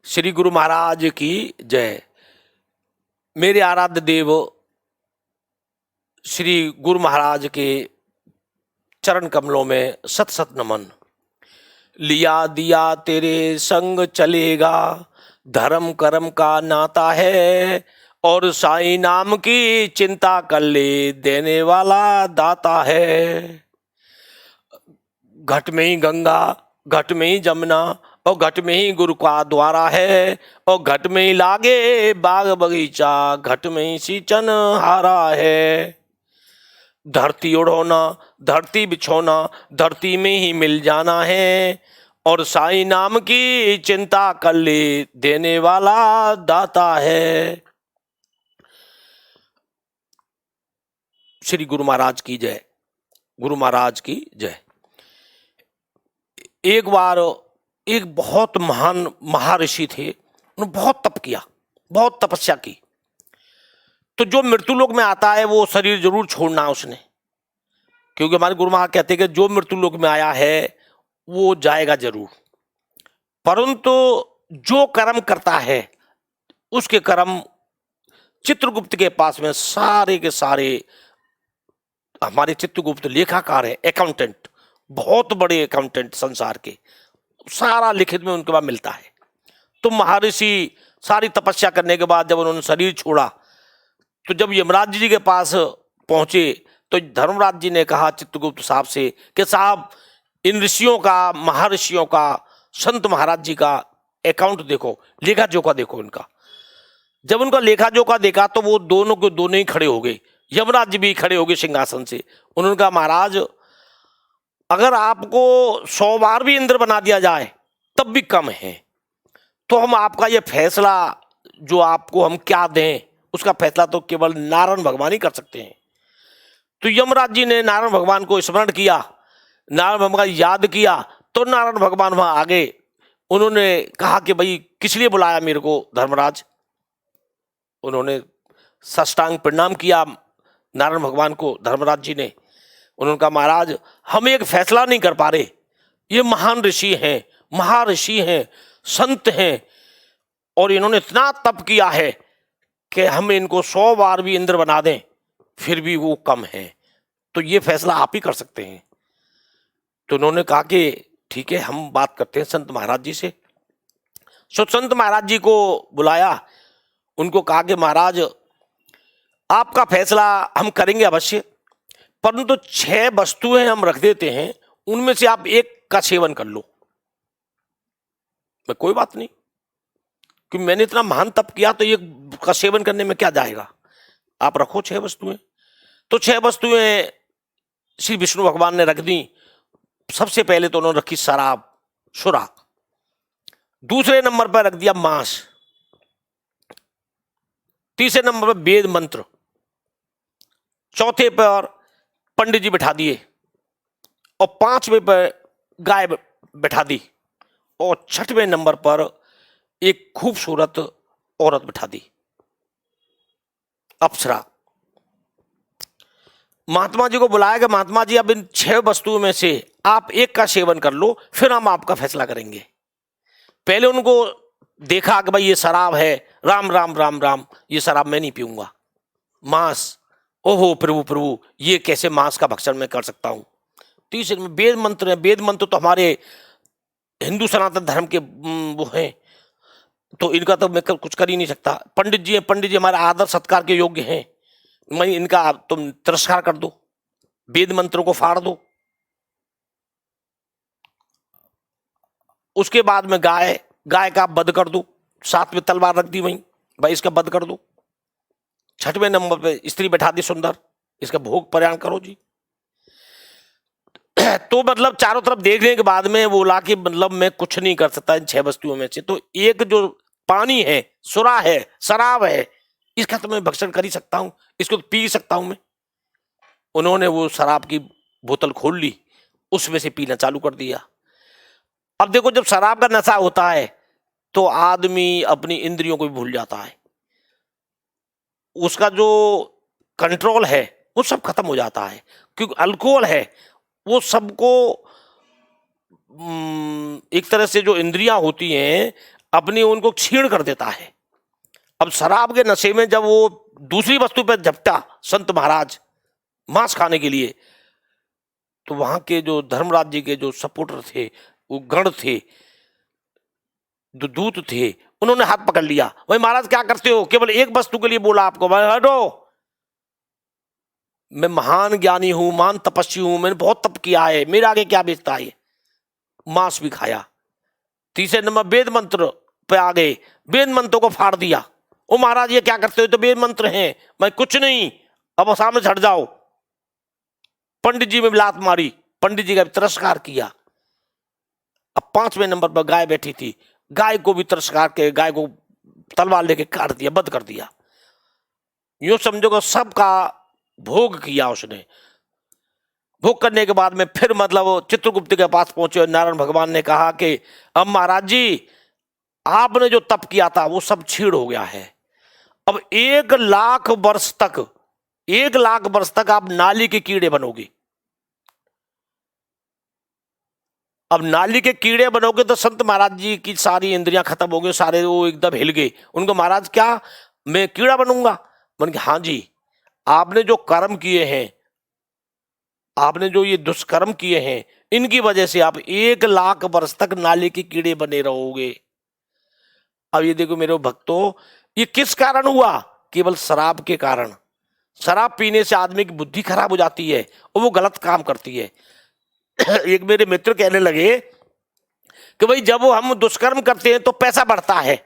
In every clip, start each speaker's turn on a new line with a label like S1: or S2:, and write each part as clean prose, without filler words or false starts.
S1: श्री गुरु महाराज की जय। मेरे आराध्य देव श्री गुरु महाराज के चरण कमलों में सत सत नमन। लिया दिया तेरे संग चलेगा, धर्म कर्म का नाता है, और साईं नाम की चिंता कर ले, देने वाला दाता है। घट में ही गंगा, घट में ही जमुना, और घट में ही गुरु का द्वारा है, और घट में ही लागे बाग बगीचा, घट में ही सींचन हारा है। धरती उड़ोना, धरती बिछोना, धरती में ही मिल जाना है, और साईं नाम की चिंता कर ले, देने वाला दाता है। श्री गुरु महाराज की जय। गुरु महाराज की जय। एक बार एक बहुत महान महर्षि थे, उन्होंने बहुत तप किया, बहुत तपस्या की। तो जो मृत्यु लोक में आता है वो शरीर जरूर छोड़ना है उसने, क्योंकि हमारे गुरु महाराज कहते हैं कि जो मृत्यु लोक में आया है वो जाएगा जरूर, परंतु जो कर्म करता है उसके कर्म चित्रगुप्त के पास में सारे के सारे, हमारे चित्रगुप्त लेखाकार है, अकाउंटेंट, बहुत बड़े अकाउंटेंट संसार के, सारा लिखित में उनके पास मिलता है। तो महर्षि सारी तपस्या करने के बाद जब उन्होंने शरीर छोड़ा, तो जब यमराज जी के पास पहुंचे तो धर्मराज जी ने कहा चित्रगुप्त साहब से कि साहब, इन ऋषियों का, महर्षियों का, संत महाराज जी का अकाउंट देखो, लेखा जोखा देखो इनका। जब उनका लेखा जोखा देखा तो वो दोनों के दोनों ही खड़े हो गए। यमराज जी भी खड़े हो गए सिंहासन से। उन्होंने कहा महाराज, अगर आपको 100 बार भी इंद्र बना दिया जाए तब भी कम है, तो हम आपका ये फैसला जो आपको हम क्या दें, उसका फैसला तो केवल नारायण भगवान ही कर सकते हैं। तो यमराज जी ने नारायण भगवान को स्मरण किया, नारायण भगवान याद किया, तो नारायण भगवान वहां आ गए। उन्होंने कहा कि भाई किस लिए बुलाया मेरे को धर्मराज। उन्होंने साष्टांग प्रणाम किया नारायण भगवान को, धर्मराज जी ने। उन्होंने कहा महाराज, हम एक फैसला नहीं कर पा रहे, ये महान ऋषि हैं, महर्षि हैं, संत हैं, और इन्होंने इतना तप किया है कि हम इनको 100 बार भी इंद्र बना दें फिर भी वो कम है, तो ये फैसला आप ही कर सकते हैं। तो उन्होंने कहा कि ठीक है, हम बात करते हैं संत महाराज जी से। सो संत महाराज जी को बुलाया, उनको कहा कि महाराज, आपका फैसला हम करेंगे अवश्य, परंतु 6 वस्तुएं हम रख देते हैं, उनमें से आप एक का सेवन कर लो। मैं कोई बात नहीं, कि मैंने इतना महान तप किया तो एक का सेवन करने में क्या जाएगा, आप रखो 6 वस्तुएं। तो 6 वस्तुएं श्री विष्णु भगवान ने रख दी। सबसे पहले तो उन्होंने रखी शराब, सुराग। दूसरे नंबर पर रख दिया मांस। तीसरे नंबर पर वेद मंत्र। चौथे पर पंडित जी बैठा दिए, और 5वें पर गाय बैठा दी, और 6वें नंबर पर एक खूबसूरत औरत बैठा दी, अप्सरा। महात्मा जी को बुलाया कि महात्मा जी, अब इन 6 वस्तुओं में से आप एक का सेवन कर लो, फिर हम आपका फैसला करेंगे। पहले उनको देखा कि भाई ये शराब है, राम राम राम राम, ये शराब मैं नहीं पीऊंगा। मांस, ओहो प्रभु प्रभु, ये कैसे मांस का भक्षण मैं कर सकता हूं। तीसरे में वेद मंत्र है। वेद मंत्र तो हमारे हिंदू सनातन धर्म के वो हैं, तो इनका तो मैं कुछ कर ही नहीं सकता। पंडित जी हैं, पंडित जी हमारे आदर सत्कार के योग्य हैं, मैं इनका तुम तिरस्कार कर दो, वेद मंत्रों को फाड़ दो। उसके बाद में गाय, गाय का वध कर दो, साथ में तलवार रख दी वहीं, भाई इसका वध कर दो। 6वें नंबर पे स्त्री बैठा दी सुंदर, इसका भोग प्रयाण करो जी। तो मतलब चारों तरफ देखने के बाद में वो ला के, मतलब मैं कुछ नहीं कर सकता इन 6 वस्तुओं में से, तो एक जो पानी है, सुरा है, शराब है, इसका तो मैं भक्षण कर ही सकता हूं, इसको तो पी सकता हूं मैं। उन्होंने वो शराब की बोतल खोल ली, उसमें से पीना चालू कर दिया। अब देखो, जब शराब का नशा होता है तो आदमी अपनी इंद्रियों को भी भूल जाता है, उसका जो कंट्रोल है वो सब खत्म हो जाता है, क्योंकि अल्कोहल है वो सबको एक तरह से जो इंद्रियां होती हैं अपनी उनको क्षीण कर देता है। अब शराब के नशे में जब वो दूसरी वस्तु पर झपटा संत महाराज मांस खाने के लिए, तो वहां के जो धर्मराज जी के जो सपोर्टर थे, वो गण थे, जो दूत थे, उन्होंने हाथ पकड़ लिया। भाई महाराज क्या करते हो, केवल एक वस्तु के लिए बोला आपको, भाई हटो, मैं महान ज्ञानी हूं, महान तपस्वी हूं, मैंने बहुत तप किया है, मेरे आगे क्या बेचता है। मांस भी खाया। तीसरे नंबर वेद मंत्र पे आ गए, वेद मंत्रों को फाड़ दिया। ओ महाराज ये क्या करते हो, तो वेद मंत्र हैं। मैं कुछ नहीं, अब सामने से हट जाओ। पंडित जी में भी लात मारी, पंडित जी का भी तिरस्कार किया। अब पांचवें नंबर पर गाय बैठी थी, गाय को भी तिरस्कार के, गाय को तलवार लेके काट दिया, बंद कर दिया। यूं समझो कि सबका भोग किया उसने। भोग करने के बाद में फिर मतलब चित्रगुप्त के पास पहुंचे और नारायण भगवान ने कहा कि अब महाराज जी आपने जो तप किया था वो सब छीड़ हो गया है। अब 1,00,000 वर्ष तक, 1,00,000 वर्ष तक आप नाली के कीड़े बनोगे। अब नाली के कीड़े बनोगे तो संत महाराज जी की सारी इंद्रियां खत्म हो गई, सारे वो एकदम हिल गए। उनको महाराज क्या मैं कीड़ा बनूंगा? मन के हाँ जी, आपने जो कर्म किए हैं, आपने जो ये दुष्कर्म किए हैं, इनकी वजह से आप 1,00,000 वर्ष तक नाली के कीड़े बने रहोगे। अब ये देखो मेरे भक्तों, ये किस कारण हुआ? केवल शराब के कारण। शराब पीने से आदमी की बुद्धि खराब हो जाती है और वो गलत काम करती है। एक मेरे मित्र कहने लगे कि भाई जब हम दुष्कर्म करते हैं तो पैसा बढ़ता है,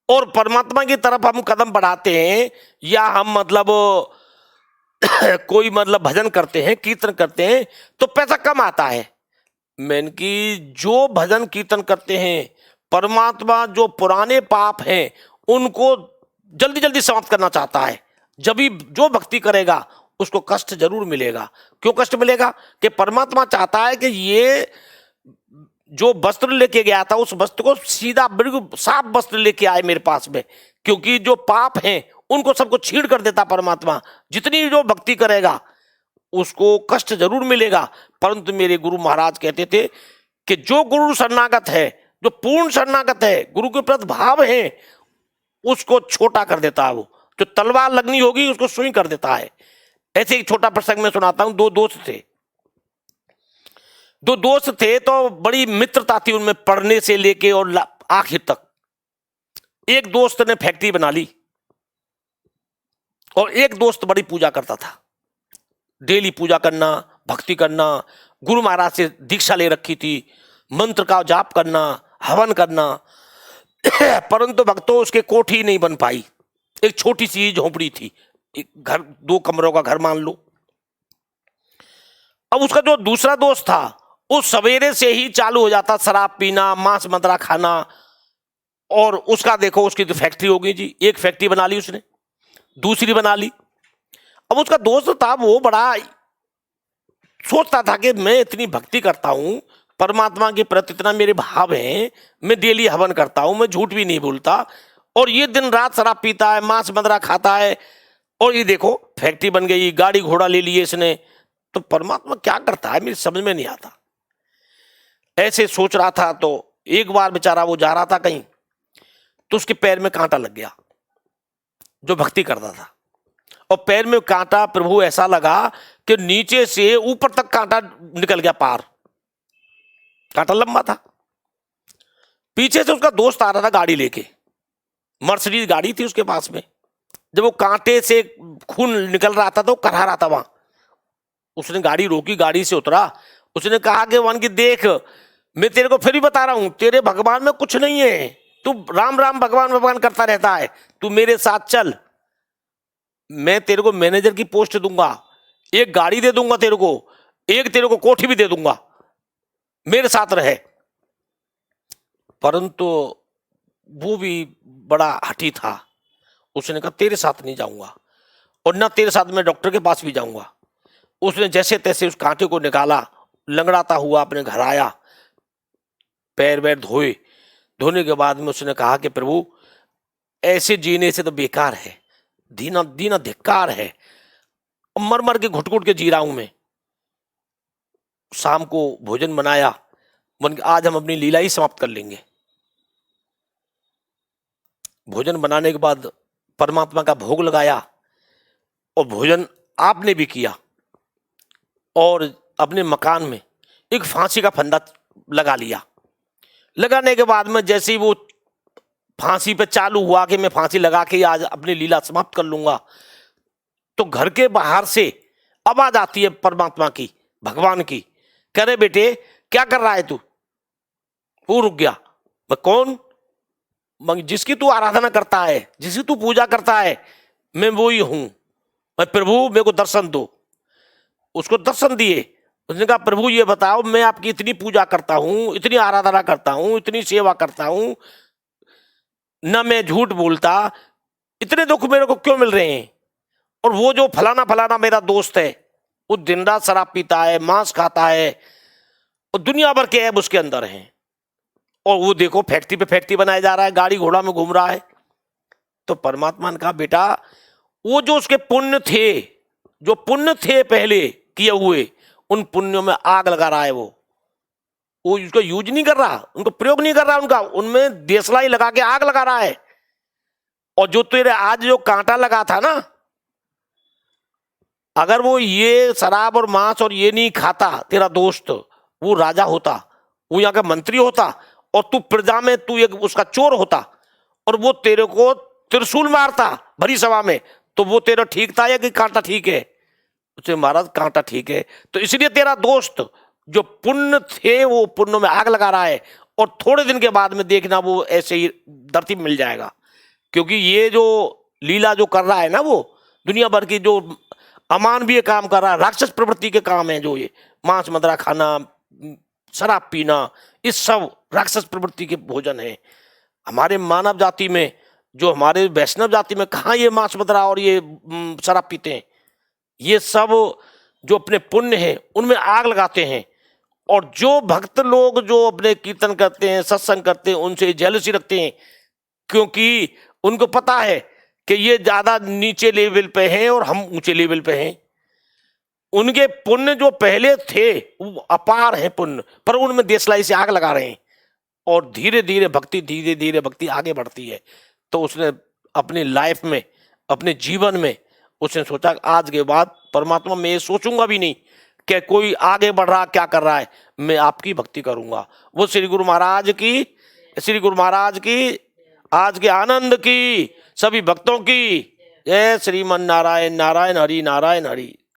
S1: और परमात्मा की तरफ हम कदम बढ़ाते हैं, या हम मतलब कोई मतलब भजन करते हैं, कीर्तन करते हैं, तो पैसा कम आता है। मैंने कि जो भजन कीर्तन करते हैं, परमात्मा जो पुराने पाप हैं उनको जल्दी जल्दी समाप्त करना चाहता है। जब भी जो भक्ति करेगा उसको कष्ट जरूर मिलेगा। क्यों कष्ट मिलेगा? कि परमात्मा चाहता है कि ये जो वस्त्र लेके गया था उस वस्त्र को सीधा बिल्कुल साफ वस्त्र लेके आए मेरे पास में, क्योंकि जो पाप हैं उनको सबको छीड़ कर देता परमात्मा। जितनी जो भक्ति करेगा उसको कष्ट जरूर मिलेगा, परंतु मेरे गुरु महाराज कहते थे कि जो गुरु शरणागत है, जो पूर्ण शरणागत है, गुरु के प्रति भाव है, उसको छोटा कर देता है। वो जो तलवार लगनी होगी उसको सुई कर देता है। ऐसे एक छोटा प्रसंग में सुनाता हूं। दो दोस्त थे तो बड़ी मित्रता थी उनमें, पढ़ने से लेके और आखिर तक। एक दोस्त ने फैक्ट्री बना ली और एक दोस्त बड़ी पूजा करता था, डेली पूजा करना, भक्ति करना, गुरु महाराज से दीक्षा ले रखी थी, मंत्र का जाप करना, हवन करना। परंतु भक्तों उसके कोठी नहीं बन पाई। एक छोटी सी झोपड़ी थी, एक घर, 2 कमरों का घर मान लो। अब उसका जो दूसरा दोस्त था वो सवेरे से ही चालू हो जाता शराब पीना, मांस मदिरा खाना, और उसका देखो उसकी तो फैक्ट्री हो गई जी। एक फैक्ट्री बना ली उसने, दूसरी बना ली। अब उसका दोस्त था वो बड़ा सोचता था कि मैं इतनी भक्ति करता हूं, परमात्मा के प्रति इतना मेरे भाव हैं, मैं डेली हवन करता हूं, मैं झूठ भी नहीं बोलता, और ये दिन रात शराब पीता है, मांस मदिरा खाता है, और ये देखो फैक्ट्री बन गई, गाड़ी घोड़ा ले लिए इसने, तो परमात्मा क्या करता है मेरी समझ में नहीं आता। ऐसे सोच रहा था तो एक बार बेचारा वो जा रहा था कहीं, तो उसके पैर में कांटा लग गया, जो भक्ति करता था। और पैर में कांटा प्रभु ऐसा लगा कि नीचे से ऊपर तक कांटा निकल गया पार। कांटा लंबा था। पीछे से उसका दोस्त आ रहा था गाड़ी लेके, मर्सिडीज गाड़ी थी उसके पास में। जब वो कांटे से खून निकल रहा था तो वो करहा रहा था वहां। उसने गाड़ी रोकी, गाड़ी से उतरा, उसने कहा कि वन की देख, मैं तेरे को फिर भी बता रहा हूं, तेरे भगवान में कुछ नहीं है, तू राम राम भगवान भगवान करता रहता है, तू मेरे साथ चल, मैं तेरे को मैनेजर की पोस्ट दूंगा, एक गाड़ी दे दूंगा तेरे को, एक तेरे को कोठी भी दे दूंगा, मेरे साथ रहे। परंतु वो भी बड़ा हठी था। उसने कहा तेरे साथ नहीं जाऊंगा, और ना तेरे साथ मैं डॉक्टर के पास भी जाऊंगा। उसने जैसे तैसे उस कांटे को निकाला, लंगड़ाता हुआ अपने घर आया, पैर वैर धोए। धोने के बाद में उसने कहा कि प्रभु ऐसे जीने से तो बेकार है, दीना दीना धिक्कार है, मर मर के घुट घुट के जी रहा हूं मैं। शाम को भोजन बनाया, मन आज हम अपनी लीला ही समाप्त कर लेंगे। भोजन बनाने के बाद परमात्मा का भोग लगाया और भोजन आपने भी किया और अपने मकान में एक फांसी का फंदा लगा लिया। लगाने के बाद में जैसे ही वो फांसी पे चालू हुआ कि मैं फांसी लगा के आज अपनी लीला समाप्त कर लूंगा, तो घर के बाहर से आवाज आती है परमात्मा की, भगवान की, कह रहे बेटे क्या कर रहा है तू? वो रुक गया। मैं कौन? जिसकी तू आराधना करता है, जिसकी तू पूजा करता है, मैं वो ही हूं। मैं प्रभु मेरे को दर्शन दो। उसको दर्शन दिए। उसने कहा प्रभु ये बताओ, मैं आपकी इतनी पूजा करता हूं, इतनी आराधना करता हूं, इतनी सेवा करता हूं, न मैं झूठ बोलता, इतने दुख मेरे को क्यों मिल रहे हैं? और वो जो फलाना फलाना मेरा दोस्त है, वो दिन रात शराब पीता है, मांस खाता है और दुनिया भर के ऐब उसके अंदर हैं, और वो देखो फैक्ट्री पे फैक्ट्री बनाया जा रहा है, गाड़ी घोड़ा में घूम रहा है। तो परमात्मा ने कहा बेटा वो जो उसके पुण्य थे, जो पुण्य थे पहले किए हुए, उन पुण्यों में आग लगा रहा है। वो उसको यूज नहीं कर रहा, उनको प्रयोग नहीं कर रहा, उनका उनमें देशलाई लगा के आग लगा रहा है। और जो तेरे आज जो कांटा लगा था ना, अगर वो ये शराब और मांस और ये नहीं खाता तेरा दोस्त, वो राजा होता, वो यहाँ का मंत्री होता, और तू प्रजा में तू एक उसका चोर होता, और वो तेरे को त्रिशूल मारता भरी सभा में, तो वो तेरा ठीक था या कि कांटा ठीक है? उसे महाराज कांटा ठीक है। तो इसलिए तेरा दोस्त जो पुण्य थे वो पुण्य में आग लगा रहा है, और थोड़े दिन के बाद में देखना वो ऐसे ही धरती में मिल जाएगा। क्योंकि ये जो लीला जो कर रहा है ना, वो दुनिया भर की जो अमानवीय काम कर रहा है, राक्षस प्रवृत्ति के काम है, जो ये मांस मदिरा खाना, शराब पीना, इस सब राक्षस प्रवृत्ति के भोजन है। हमारे मानव जाति में, जो हमारे वैष्णव जाति में कहाँ ये मांस मदिरा और ये शराब पीते हैं? ये सब जो अपने पुण्य हैं उनमें आग लगाते हैं। और जो भक्त लोग जो अपने कीर्तन करते हैं, सत्संग करते हैं, उनसे जेलसी रखते हैं, क्योंकि उनको पता है कि ये ज्यादा नीचे लेवल पे हैं और हम ऊंचे लेवल पे हैं। उनके पुण्य जो पहले थे वो अपार है पुण्य, पर उनमें देशलाई से आग लगा रहे हैं, और धीरे धीरे भक्ति आगे बढ़ती है। तो उसने अपनी लाइफ में, अपने जीवन में उसने सोचा आज के बाद परमात्मा मैं ये सोचूंगा भी नहीं कि कोई आगे बढ़ रहा क्या कर रहा है, मैं आपकी भक्ति करूंगा। वो श्री गुरु महाराज की आज के आनंद की, सभी भक्तों की जय। श्रीमन नारायण नारायण हरि नारायण हरि।